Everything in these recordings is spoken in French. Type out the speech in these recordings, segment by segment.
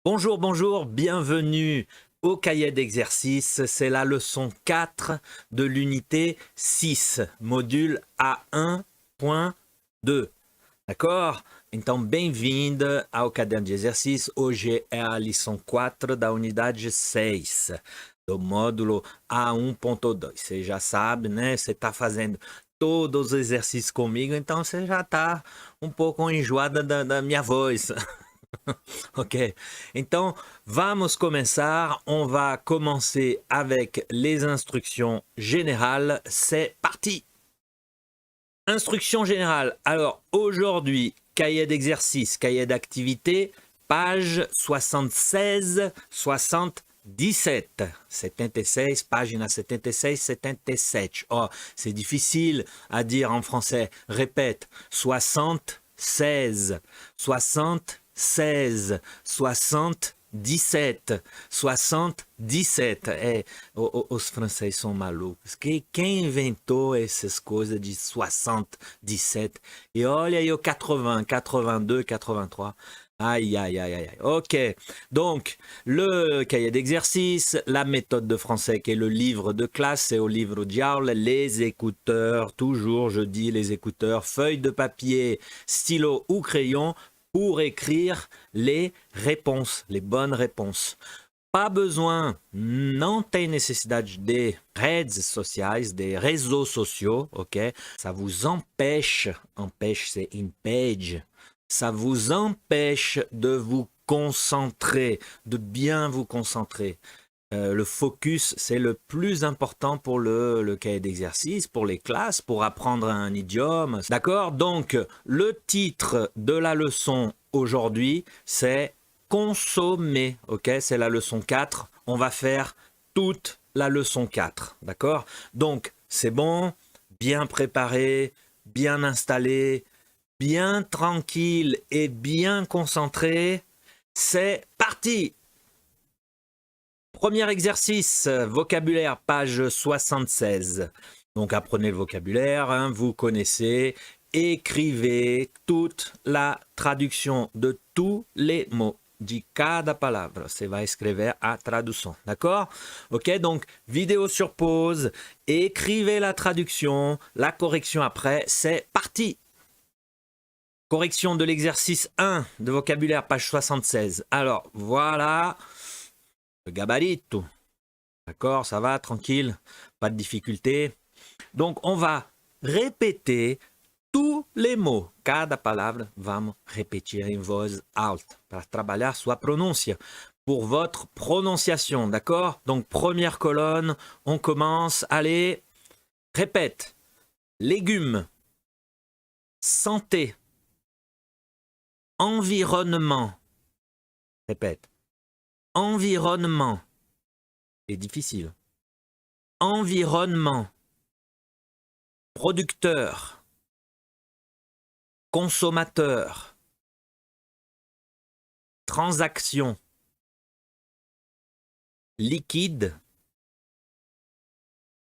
Bonjour, bonjour, bienvenue au cahier d'exercice. C'est la leçon 4 de l'unité 6, module A1.2. D'accord? Então, bem-vinda ao caderno de exercício. Hoje é a lição 4 da unidade 6, do módulo A1.2. Você já sabe, né? Você está fazendo todos os exercícios comigo, então você já está um pouco enjoada da minha voz. Ok, então vamos começar. On va commencer avec les instructions générales. C'est parti. Instructions générales. Alors aujourd'hui, cahier d'exercice, cahier d'activité, page 76, 77. 76, página 76, 77. Oh, c'est difficile à dire en français. Répète, 76, 76, 77, 77. Os franceses são malucos. Quem inventou essas coisas de 77? Et olha aí o 80, 82, 83. Aïe, aïe, aïe, aïe. Ok, donc le cahier d'exercice, la méthode de français qui est le livre de classe, c'est au livre diable, les écouteurs, toujours je dis les écouteurs, feuille de papier, stylo ou crayon pour écrire les réponses, les bonnes réponses. Pas besoin, não tem necessidade de redes sociais, des réseaux sociaux, ok? Ça vous empêche c'est impede, ça vous empêche de vous concentrer, de bien vous concentrer. Le focus, c'est le plus important pour le cahier d'exercice, pour les classes, pour apprendre un idiome. D'accord? Donc, le titre de la leçon aujourd'hui, c'est consommer. Ok? C'est la leçon 4. On va faire toute la leçon 4. D'accord? Donc, c'est bon, bien préparé, bien installé, bien tranquille et bien concentré. C'est parti! Premier exercice, vocabulaire, page 76. Donc apprenez le vocabulaire, hein, vous connaissez. Écrivez toute la traduction de tous les mots. De cada palavra. Você vai escrever a tradução, d'accord? Ok, donc vidéo sur pause. Écrivez la traduction, la correction après. C'est parti! Correction de l'exercice 1 de vocabulaire, page 76. Alors, voilà le gabarito. D'accord, ça va, tranquille, pas de difficulté. Donc, on va répéter tous les mots. Cada palavra, vamos repetir em voz alta para trabalhar sua pronúncia, pour votre prononciation, d'accord? Donc, première colonne, on commence, allez, répète. Légumes, santé, environnement, répète. Environnement. C'est difficile. Environnement. Producteur. Consommateur. Transaction. Liquide.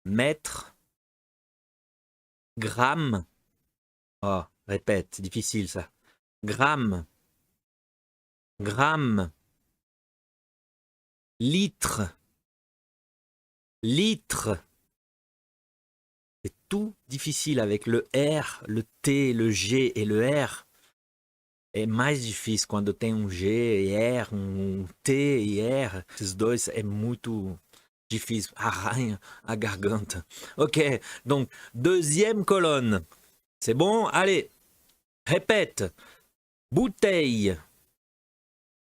Mètre. Gramme. Oh, répète, c'est difficile ça. Gramme. Gramme. Litre. Litre. C'est tout difficile avec le R, le T, le G et le R. É mais difícil quando tem G e R, T e R. Esses dois é muito difícil. Arranha a garganta. Ok, donc deuxième colonne. C'est bon? Allez, répète. Bouteille.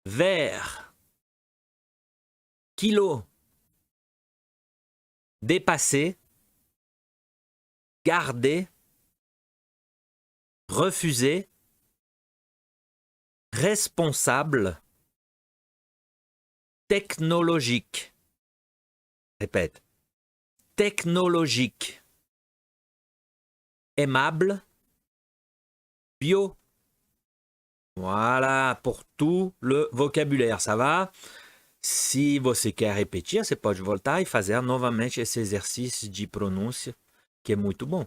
Verre. Kilo, dépasser, garder, refuser, responsable, technologique. Répète, technologique, aimable, bio. Voilà, pour tout le vocabulaire, ça va? Se você quer repetir, você pode voltar e fazer novamente esse exercício de pronúncia, que é muito bom.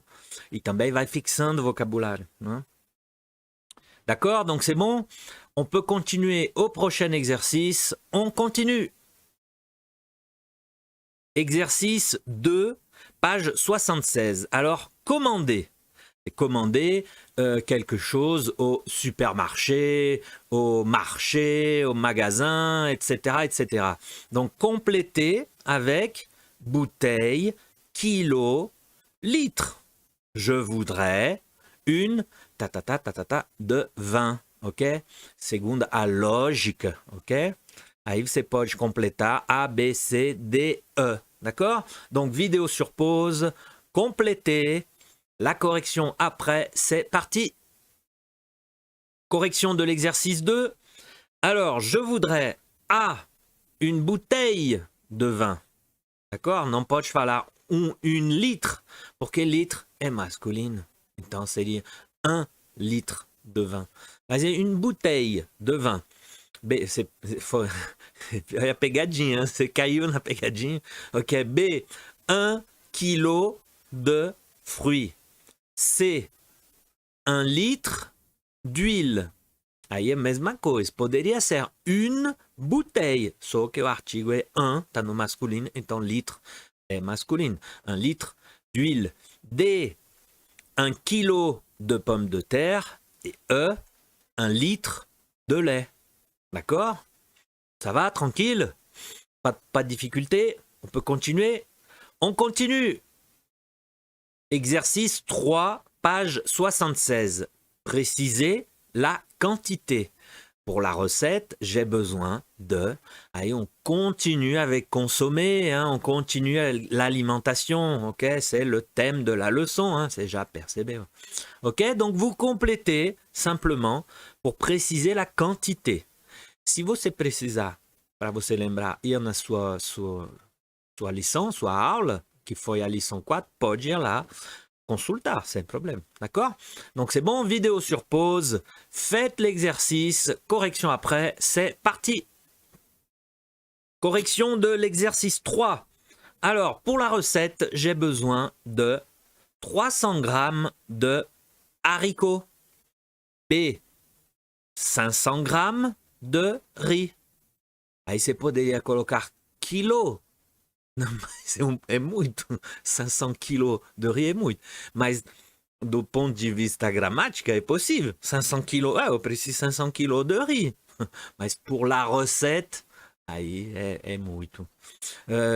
E também vai fixando o vocabulário, né? D'accord? Donc c'est bon. On peut continuer au prochain exercice. On continue. Exercice 2, page 76. Alors, commander. Commander quelque chose au supermarché, au marché, au magasin, etc., etc. Donc, compléter avec bouteille, kilo, litre. Je voudrais une de vin, ok? Segundo a lógica, ok? Aí você pode completar A, B, C, D, E, d'accord? Donc, vidéo sur pause, compléter, la correction après, c'est parti. Correction de l'exercice 2. Alors, je voudrais A, une bouteille de vin, d'accord? Não pode falar une litre, porque litre é masculino. Então, seria un litre de vin. Mas é une bouteille de vin. B, é a pegadinha, você caiu na pegadinha. Ok, B, 1 kilo de fruits. C, 1 litre d'huile. Aí é a mesma coisa, poderia ser une bouteille, só que o artigo é 1, está no masculino, então litre é masculino. 1 litre d'huile. D, 1 kilo de pommes de terre. Et E, 1 litre de lait. D'accord? Ça va, tranquille? Pas de difficulté? On peut continuer? On continue! Exercice 3, page 76. Préciser la quantité. Pour la recette, j'ai besoin de... Allez, on continue avec consommer, hein, on continue avec l'alimentation, ok? C'est le thème de la leçon, hein, c'est já percebeu. Ok? Donc vous complétez simplement pour préciser la quantité. Se você precisar, para você lembrar, ir na sua lição, sua aula, que foi a lição 4, pode ir lá consultar, sem problème. D'accord? Donc c'est bon, vidéo sur pause, faites l'exercice, correction après, c'est parti. Correction de l'exercice 3. Alors, pour la recette, j'ai besoin de 300 g de haricots. B, 500 g de riz. Aí você poderia colocar quilo. Não, mas é muito. 500 quilos de riz é muito. Mas do ponto de vista gramática é possível. 500 quilos, eu preciso de 500 quilos de riz. Mas pour la recette, aí é muito.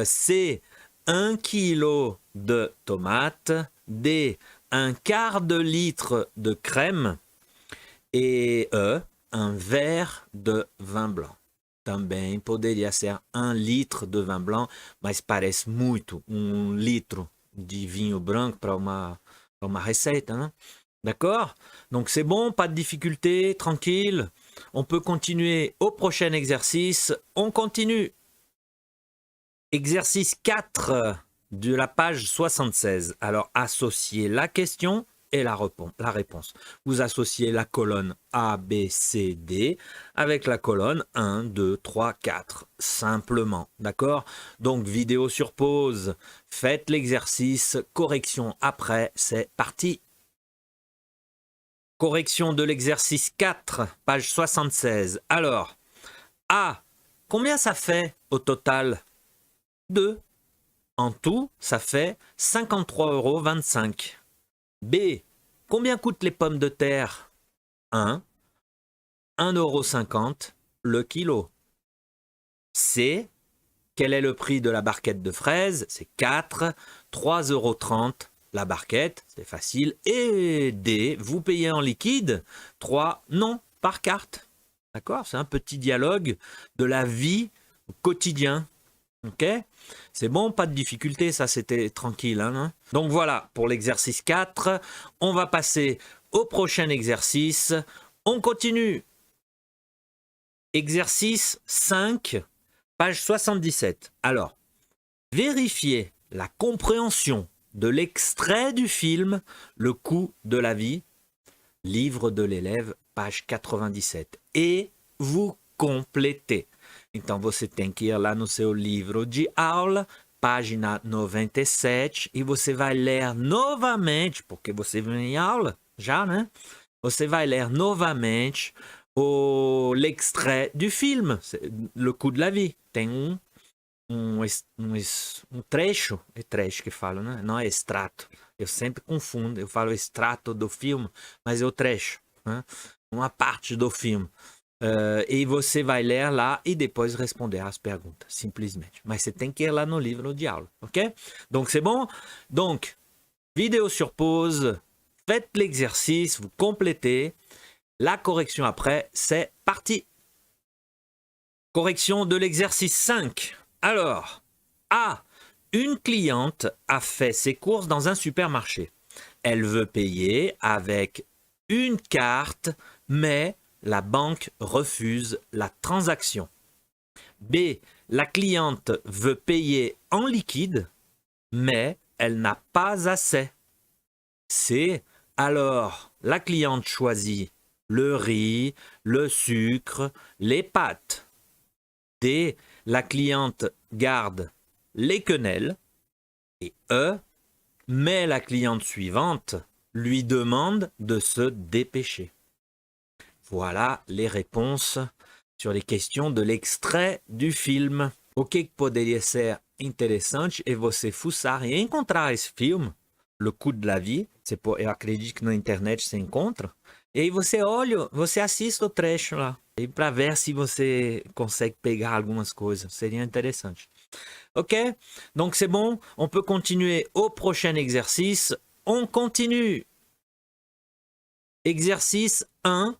C, 1 kilo de tomate. D, 1/4 de litre de crème. Et E, 1 verre de vin blanc. Também poderia ser 1 litre de vin blanc, mas parece muito 1 litro de vinho branco para uma receita, né? D'accord? Donc c'est bon, pas de difficulté, tranquille. On peut continuer au prochain exercice. On continue. Exercice 4 de la page 76. Alors, associez la question et la réponse. Vous associez la colonne A, B, C, D avec la colonne 1, 2, 3, 4. Simplement, d'accord? Donc, vidéo sur pause. Faites l'exercice. Correction après. C'est parti. Correction de l'exercice 4, page 76. Alors, A, combien ça fait au total? 2. En tout, ça fait 53,25 €. B, combien coûtent les pommes de terre? 1. 1,50 € le kilo. C, quel est le prix de la barquette de fraises? C'est 4. 3,30 € la barquette, c'est facile. Et D, vous payez en liquide? 3, non, par carte. D'accord? C'est un petit dialogue de la vie au quotidien. Ok? C'est bon, pas de difficulté, ça c'était tranquille. Hein? Donc voilà, pour l'exercice 4, on va passer au prochain exercice. On continue. Exercice 5, page 77. Alors, vérifiez la compréhension de l'extrait du film Le coût de la vie, livre de l'élève, page 97. Et vous complétez. Então, você tem que ir lá no seu livro de aula, página 97, e você vai ler novamente, porque você vem em aula já, né? você vai ler novamente l'extrait du film, Le Coût de la Vie. Tem um trecho, é trecho que falo, né? Não é extrato. Eu sempre confundo, eu falo extrato do filme, mas é o trecho, né? Uma parte do filme. E você vai ler lá e depois responder as perguntas, simplesmente. Mas você tem que ir lá no livro de aula, ok? Donc c'est bon? Donc, vidéo sur pause, faites l'exercice, vous complétez. La correction après, c'est parti. Correction de l'exercice 5. Alors, A. Une cliente a fait ses courses dans un supermarché. Elle veut payer avec une carte, mais la banque refuse la transaction. B. La cliente veut payer en liquide, mais elle n'a pas assez. C. Alors, la cliente choisit le riz, le sucre, les pâtes. D. La cliente garde les quenelles. Et E. Mais la cliente suivante lui demande de se dépêcher. Voilà les réponses sur les questions de l'extrait du film. O que poderia ser interessante é você fuçar e encontrar esse filme, Le Coût de la Vie. Eu acredito que na internet você encontra. E aí você olha, você assiste o trecho lá. Para ver se você consegue pegar algumas coisas. Seria interessante. Ok? Donc c'est bon. On peut continuer au prochain exercice. On continue. Exercice 1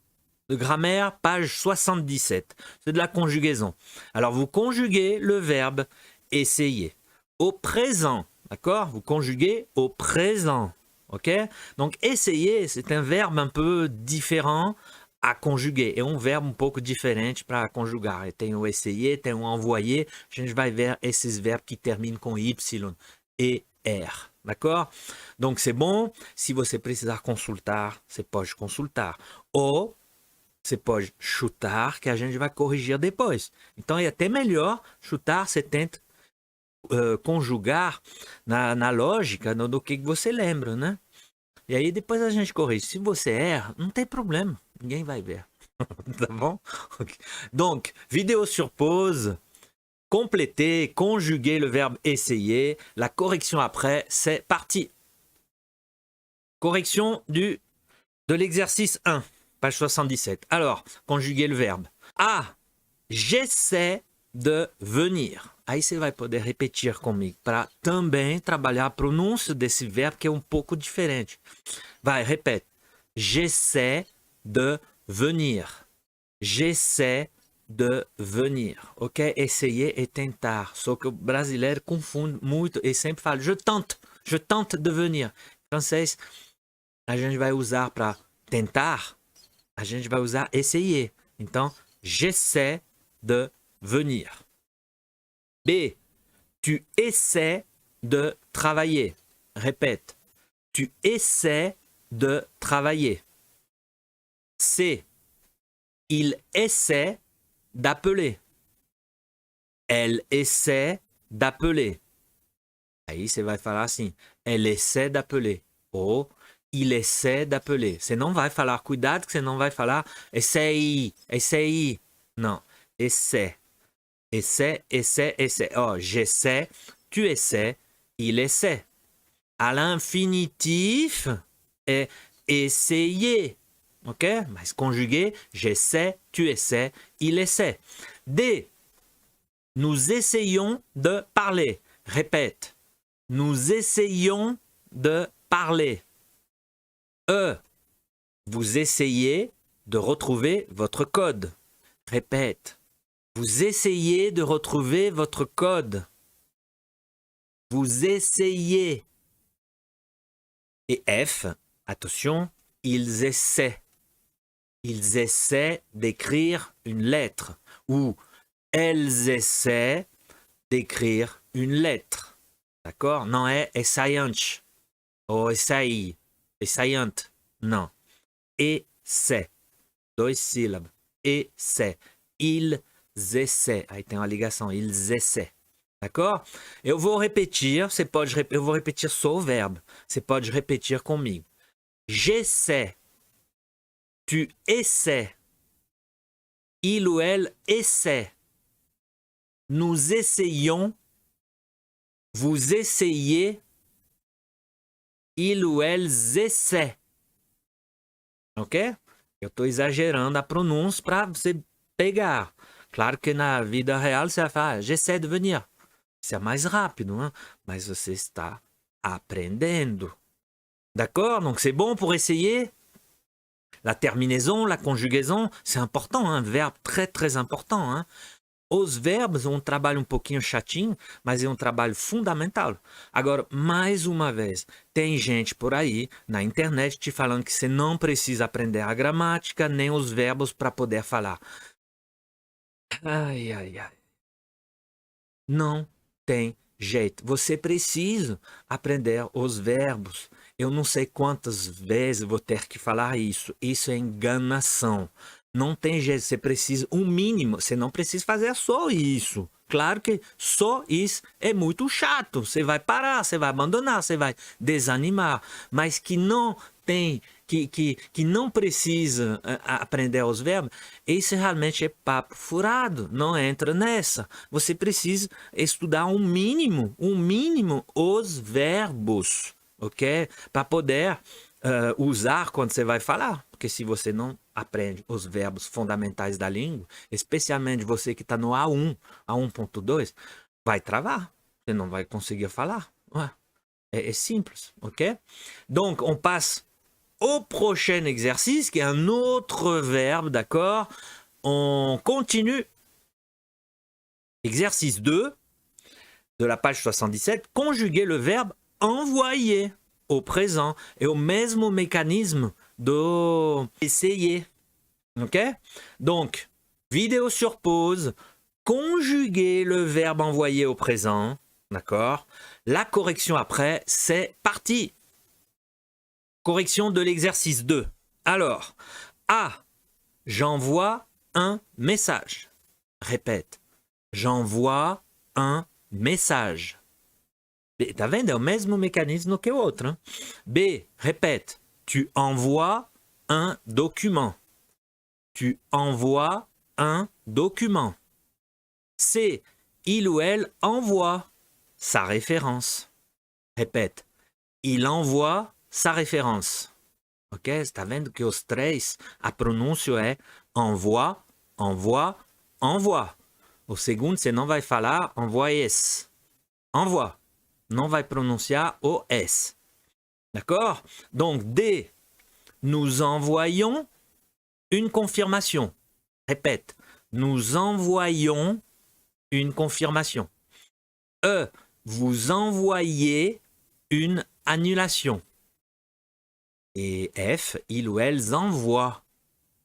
de grammaire, page 77. C'est de la conjugaison. Alors vous conjuguez le verbe essayer au présent. D'accord? Vous conjuguez au présent. Ok? Donc essayer, c'est un verbe un peu différent a conjuguer. É um verbo um pouco diferente para conjugar. Tem o essayer, tem o envoyer. A gente vai ver esses verbos que terminam com Y e R. D'accord? Donc c'est bon. Se você precisar consultar, você pode consultar. Ou você pode chutar, que a gente vai corrigir depois. Então é até melhor chutar, você tenta conjugar na lógica do que você lembra, né? E aí depois a gente corrige. Se você erra, não tem problema. Ninguém vai ver. Tá bom? Okay. Donc, vidéo sur pause. Compléter, conjuguer le verbe essayer. La correction après, c'est parti. Correction de l'exercice 1, page 77. Alors, conjuguer le verbe. A. J'essaie de venir. Aí você vai poder repetir comigo para também trabalhar a pronúncia desse verbo que é um pouco diferente. Vai, repete. J'essaie de venir. J'essaie de venir. Ok? Essayer é tentar. Só que o brasileiro confunde muito e sempre fala je tente de venir. Em francês, a gente vai usar para tentar, a gente vai usar essayer. Então, j'essaie de venir. B. Tu essaies de travailler. Répète. Tu essaies de travailler. C. Il essaie d'appeler. Elle essaie d'appeler. Aí você vai falar assim. Elle essaie d'appeler. Ou il essaie d'appeler. Você não vai falar, cuidado que você não vai falar essaye, essaye. Não, essaie. Essaie, essaie, essaie. Oh, j'essaie, tu essaies, il essaie. À l'infinitif est essayer. Ok? Mais conjugué, j'essaie, tu essaies, il essaie. D. Nous essayons de parler. Répète. Nous essayons de parler. E. Vous essayez de retrouver votre code. Répète. Vous essayez de retrouver votre code. Vous essayez. Et F, attention, ils essaient. Ils essaient d'écrire une lettre. Ou elles essaient d'écrire une lettre. D'accord? Non, é essayante. Ou essaye. Essayante. Non. Essaie. Dois sílabas. Essaie. Ils essaient. Aí tem uma ligação. Ils essaient. D'accord? Eu vou repetir. Eu vou repetir só o verbo. Você pode repetir comigo. J'essaie tu essaies. Il ou elle essaie. Nous essayons. Vous essayez. Il ou elles essaient. Ok? Eu estou exagerando a pronúncia para você pegar. Claro que na vida real você vai falar, j'essaie de venir. Isso é mais rápido, hein? Mas você está aprendendo. D'accord? Donc c'est bon pour essayer. La terminaison, la conjugaison, c'est important, un verbe très, très important. Hein? Os verbos é um trabalho um pouquinho chatinho, mas é um trabalho fundamental. Agora, mais uma vez, tem gente por aí na internet te falando que você não precisa aprender a gramática nem os verbos para poder falar. Ai, ai, ai. Não tem jeito. Você precisa aprender os verbos. Eu não sei quantas vezes vou ter que falar isso. Isso é enganação. Não tem jeito, você precisa, um mínimo, você não precisa fazer só isso. Claro que só isso é muito chato. Você vai parar, você vai abandonar, você vai desanimar. Mas que não tem, que não precisa aprender os verbos, esse realmente é papo furado. Não entra nessa. Você precisa estudar um mínimo os verbos, ok? Para poder usar quando você vai falar. Porque se você não aprende os verbos fundamentais da língua, especialmente você que está no A1, A1.2, vai travar. Você não vai conseguir falar. É simples, ok? Donc, on passe au prochain exercice, qui est un autre verbe, d'accord? On continue. Exercice 2, de la page 77, conjuguer le verbe envoyer au présent et au mesmo mécanisme de essayer. Ok? Donc, vidéo sur pause, conjuguer le verbe envoyer au présent. D'accord? La correction après, c'est parti. Correction de l'exercice 2. Alors, A, j'envoie un message. Répète, j'envoie un message. Tá vendo? É o mesmo mecanismo que o outro. Hein? B, répète, tu envoies un document. Tu envoies un document. C, il ou elle envoie sa référence. Répète, il envoie sa référence. Ok? Está vendo que os três, a pronúncia é envoie, envoie, envoie. O segundo, você não vai falar envoies. Envoie. Non va prononcer o S. D'accord? Donc, D, nous envoyons une confirmation. Répète, nous envoyons une confirmation. E, vous envoyez une annulation. Et F, ils ou elles envoient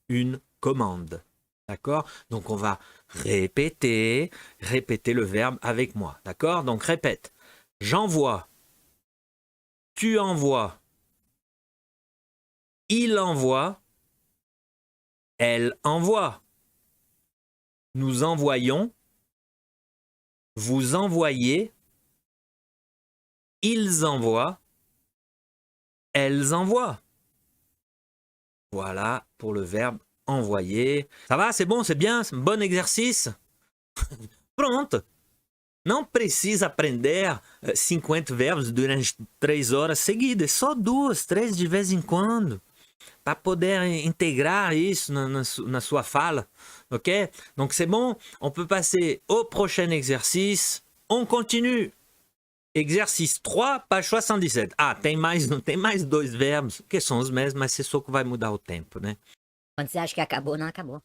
une commande. D'accord? Donc, on va répéter le verbe avec moi. D'accord? Donc, répète. J'envoie, tu envoies, il envoie, elle envoie. Nous envoyons, vous envoyez, ils envoient, elles envoient. Voilà pour le verbe envoyer. Ça va, c'est bon, c'est bien, c'est un bon exercice. Pronto. Não precisa aprender 50 verbos durante 3 horas seguidas, só 2, 3 de vez em quando, para poder integrar isso na sua fala, ok? Donc c'est bon, on peut passer au prochain exercice, on continue. Exercice 3, page 77. Ah, tem mais 2 verbos, que são os mesmos, mas você só que vai mudar o tempo, né? Quando você acha que acabou, não acabou.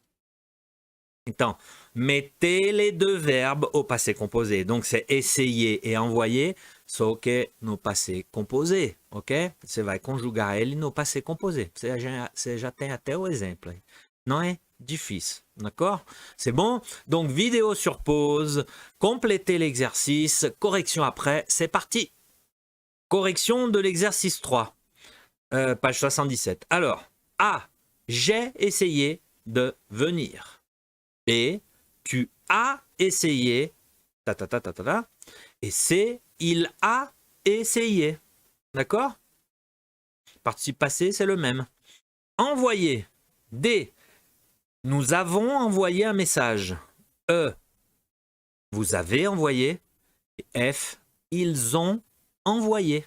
Então, mettez les deux verbes au passé composé. Donc, c'est essayer et envoyer, só que no passé composé, ok? Você vai conjugar ele no passé composé. Você já tem até o exemplo aí. Não é difícil, d'accord? C'est bon? Donc, vidéo sur pause, complétez l'exercice, correction après, c'est parti. Correction de l'exercice 3, page 77. Alors, A, j'ai essayé de venir. B, tu as essayé, et C, il a essayé. D'accord? Participe passé, c'est le même. Envoyer. D. Nous avons envoyé un message. E. Vous avez envoyé. Et F. Ils ont envoyé.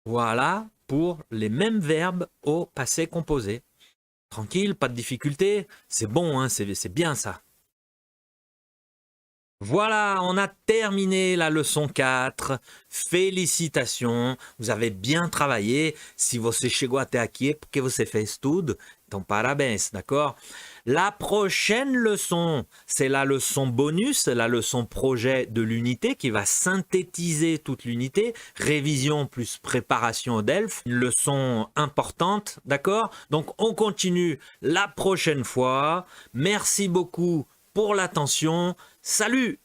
Voilà pour les mêmes verbes au passé composé. Tranquille, pas de difficulté. C'est bon, hein, c'est bien ça. Voilà, on a terminé la leçon 4. Félicitations, vous avez bien travaillé. Si você chegou até aqui é porque você fez tudo. Então, parabéns, d'accord? La prochaine leçon, c'est la leçon bonus, la leçon projet de l'unité qui va synthétiser toute l'unité. Révision plus préparation au DELF. Une leçon importante, d'accord? Donc, on continue la prochaine fois. Merci beaucoup pour l'attention. Salut!